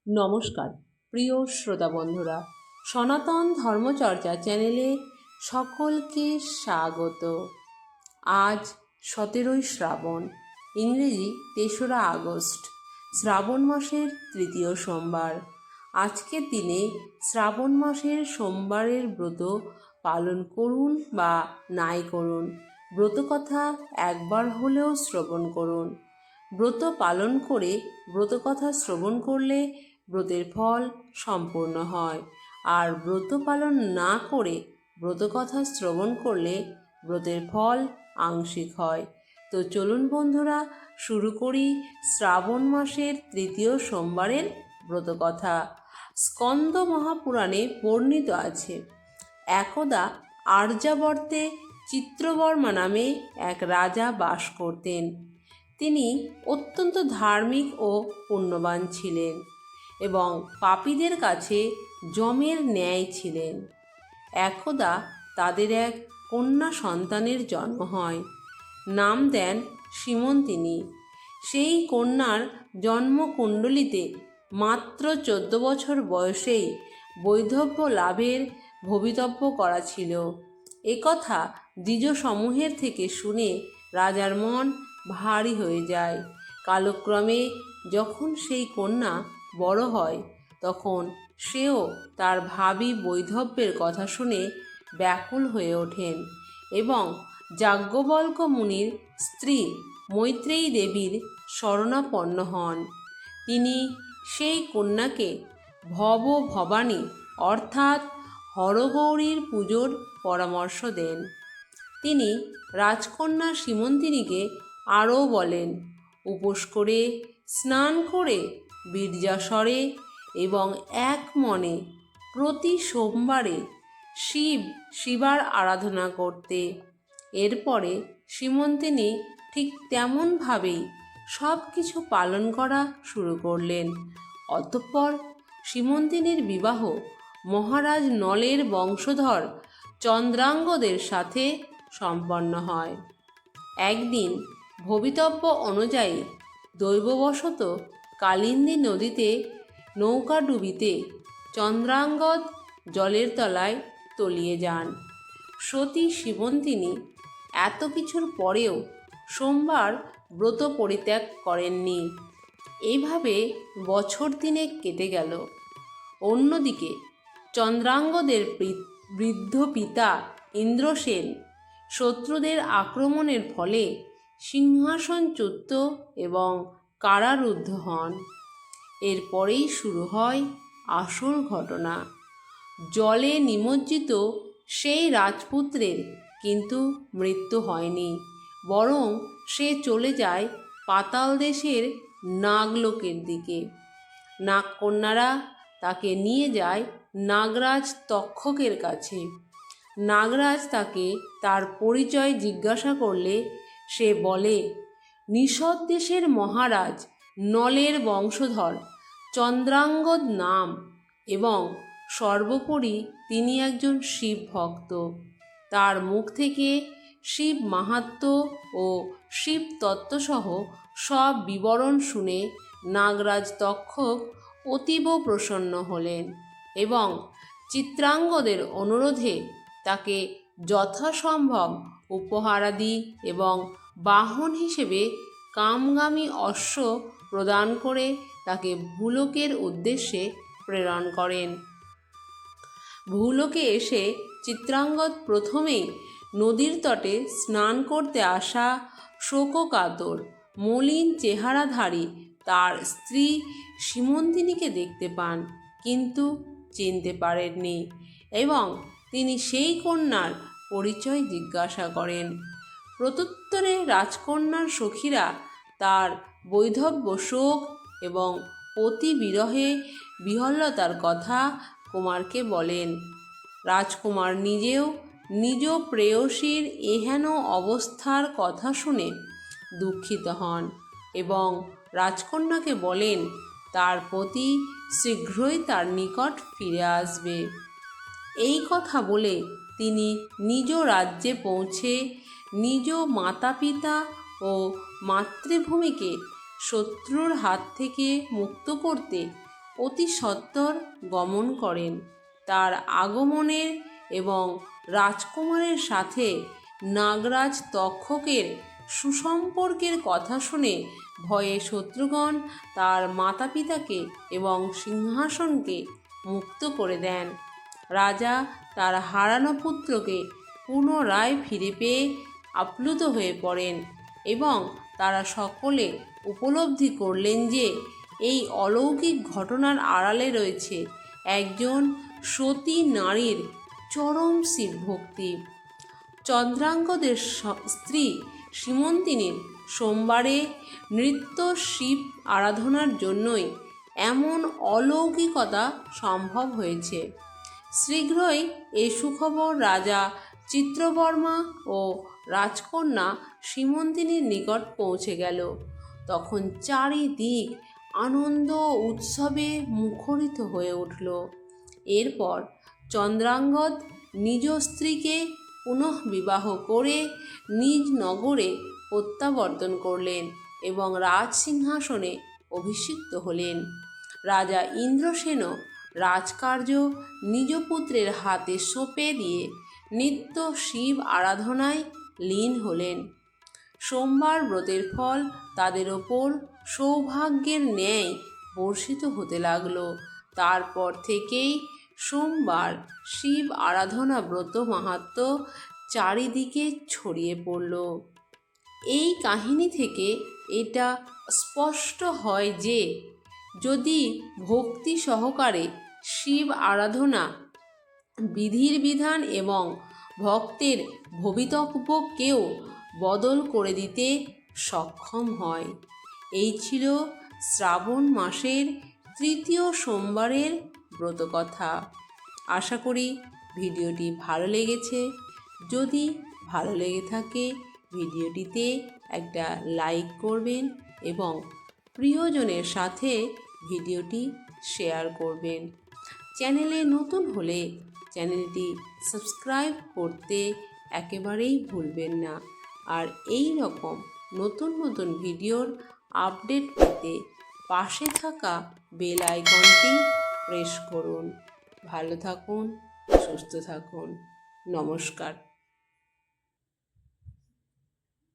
নমস্কার প্রিয় শ্রোতা বন্ধুরা, সনাতন ধর্মচর্চা চ্যানেলে সকলকে স্বাগত। আজ 17ই শ্রাবণ, ইংরেজি 3রা আগস্ট, শ্রাবণ মাসের তৃতীয় সোমবার। আজকের দিনে শ্রাবণ মাসের সোমবারের ব্রত পালন করুন বা নাই করুন, ব্রতকথা একবার হলেও শ্রবণ করুন। ব্রত পালন করে ব্রতকথা শ্রবণ করলে ব্রতের ফল সম্পূর্ণ হয়, আর ব্রত পালন না করে ব্রতকথা শ্রবণ করলে ব্রতের ফল আংশিক হয়। তো চলুন বন্ধুরা, শুরু করি শ্রাবণ মাসের তৃতীয় সোমবারের ব্রতকথা। স্কন্দ মহাপুরাণে বর্ণিত আছে, একদা আর্যাবর্তে চিত্রবর্মা নামে এক রাজা বাস করতেন। তিনি অত্যন্ত ধার্মিক ও পুণ্যবান ছিলেন এবং পাপীদের কাছে যমের ন্যায় ছিলেন। একদা তাদের এক কন্যা সন্তানের জন্ম হয়, নাম দেন সীমন্তিনী। সেই কন্যার জন্মকুণ্ডলিতে মাত্র 14 বছর বয়সেই বৈধব্য লাভের ভবিতব্য করা ছিল। একথা দ্বিজসমূহের থেকে শুনে রাজার মন ভারী হয়ে যায়। কালক্রমে যখন সেই কন্যা বড় হয়, তখন সেও তার ভাবী বৈধব্যের কথা শুনে ব্যাকুল হয়ে ওঠেন এবং যাজ্ঞবল্ক্য মুনির স্ত্রী মৈত্রেয়ী দেবীর শরণাপন্ন হন। তিনি সেই কন্যাকে ভবানী অর্থাৎ হরগৌরীর পুজোর পরামর্শ দেন। তিনি রাজকন্যা সীমন্তিনীকে আরও বলেন, উপোস করে, স্নান করে, বীর্যাসরে এবং এক মনে প্রতি সোমবারে শিবার আরাধনা করতে। এরপরে সীমন্তিনী ঠিক তেমনভাবেই সব কিছু পালন করা শুরু করলেন। অতঃপর সীমন্তিনীর বিবাহ মহারাজ নলের বংশধর চন্দ্রাঙ্গদের সাথে সম্পন্ন হয়। একদিন ভবিতব্য অনুযায়ী দৈববশত কালিন্দী নদীতে নৌকা ডুবিতে চন্দ্রাঙ্গদ জলের তলায় তলিয়ে যান। সতী সীমন্তিনী এত কিছুর পরেও সোমবার ব্রত পরিত্যাগ করেননি। এইভাবে বছর দিনেক কেটে গেল। অন্যদিকে চন্দ্রাঙ্গদের বৃদ্ধ পিতা ইন্দ্রসেন শত্রুদের আক্রমণের ফলে সিংহাসনচ্যুত এবং কারারুদ্ধ হন। এরপরেই শুরু হয় আসল ঘটনা। জলে নিমজ্জিত সেই রাজপুত্রের কিন্তু মৃত্যু হয়নি, বরং সে চলে যায় পাতাল দেশের নাগলোকের দিকে। নাগকন্যারা তাকে নিয়ে যায় নাগরাজ তক্ষকের কাছে। নাগরাজ তাকে তার পরিচয় জিজ্ঞাসা করলে সে বলে, নিষদ দেশের মহারাজ নলের বংশধর চন্দ্রাঙ্গদ নাম এবং সর্বোপরি তিনি একজন শিব ভক্ত। তার মুখ থেকে শিব মাহাত্ম্য ও শিব তত্ত্বসহ সব বিবরণ শুনে নাগরাজ তক্ষক অতীব প্রসন্ন হলেন এবং চিত্রাঙ্গদের অনুরোধে তাকে যথাসম্ভব উপহারাদি এবং বাহন হিসেবে কামগামী অশ্ব প্রদান করে তাকে ভূলোকের উদ্দেশ্যে প্রেরণ করেন। ভূলোকে এসে চিত্রাঙ্গদ প্রথমেই নদীর তটে স্নান করতে আসা শোককাতর মলিন চেহারাধারী তার স্ত্রী সীমন্তিনীকে দেখতে পান, কিন্তু চিনতে পারেননি এবং তিনি সেই কন্যার পরিচয় জিজ্ঞাসা করেন। প্রত্যুত্তরে রাজকন্যার সখীরা তার বৈধব্য শোক এবং পতি বিরহে বিহ্বলতার কথা কুমারকে বলেন। রাজকুমার নিজেও নিজ প্রেয়সীর এহেন অবস্থার কথা শুনে দুঃখিত হন এবং রাজকন্যাকে বলেন তার পতি শীঘ্রই তার নিকট ফিরে আসবে। এই কথা বলে তিনি নিজ রাজ্যে পৌঁছে নিজ মাতা পিতা ও মাতৃভূমিকে শত্রুর হাত থেকে মুক্ত করতে অতি সত্বর গমন করেন। তার আগমনের এবং রাজকুমারের সাথে নাগরাজ তক্ষকের সুসম্পর্কের কথা শুনে ভয়ে শত্রুগণ তার মাতা পিতাকে এবং সিংহাসনকে মুক্ত করে দেন। রাজা তার হারানো পুত্রকে পুনরায় ফিরে পেয়ে আপ্লুত হয়ে পড়েন এবং তারা সকলে উপলব্ধি করলেন যে এই অলৌকিক ঘটনার আড়ালে রয়েছে একজন সতী নারীর চরম শিবভক্তি। চন্দ্রাঙ্গদের স্ত্রী সীমন্তিনীর সোমবারে নৃত্য শিব আরাধনার জন্যই এমন অলৌকিকতা সম্ভব হয়েছে। শীঘ্রই এই সুখবর রাজা চিত্রবর্মা ও রাজকন্যা সীমন্তিনীর নিকট পৌঁছে গেল। তখন চারিদিক আনন্দ উৎসবে মুখরিত হয়ে উঠল। এরপর চন্দ্রাঙ্গদ নিজ স্ত্রীকে পুনঃ বিবাহ করে নিজ নগরে প্রত্যাবর্তন করলেন এবং রাজসিংহাসনে অভিষিক্ত হলেন। রাজা ইন্দ্রসেনও রাজকার্য নিজ পুত্রের হাতে সঁপে দিয়ে নিত্য শিব আরাধনায় লীন হলেন। সোমবার ব্রতের ফল তাদের ওপর সৌভাগ্যের ন্যায় বর্ষিত হতে লাগল। তারপর থেকেই সোমবার শিব আরাধনা ব্রত মাহাত্ম্য চারিদিকে ছড়িয়ে পড়ল। এই কাহিনী থেকে এটা স্পষ্ট হয় যে যদি ভক্তি সহকারে শিব আরাধনা বিধির বিধান এবং ভক্তের ভবিতব্যকেও বদল করে দিতে সক্ষম হয়। এই ছিল শ্রাবণ মাসের তৃতীয় সোমবারের ব্রতকথা। আশা করি ভিডিওটি ভালো লেগেছে। যদি ভালো লেগে থাকে ভিডিওটিতে একটা লাইক করবেন এবং প্রিয়জনের সাথে ভিডিওটি শেয়ার করবেন। চ্যানেলে নতুন হলে চ্যানেলটি সাবস্ক্রাইব করতে একেবারেই ভুলবেন না। আর এই রকম নতুন নতুন ভিডিওর আপডেট পেতে পাশে থাকা বেল আইকনটি প্রেস করুন। ভালো থাকুন, সুস্থ থাকুন। নমস্কার।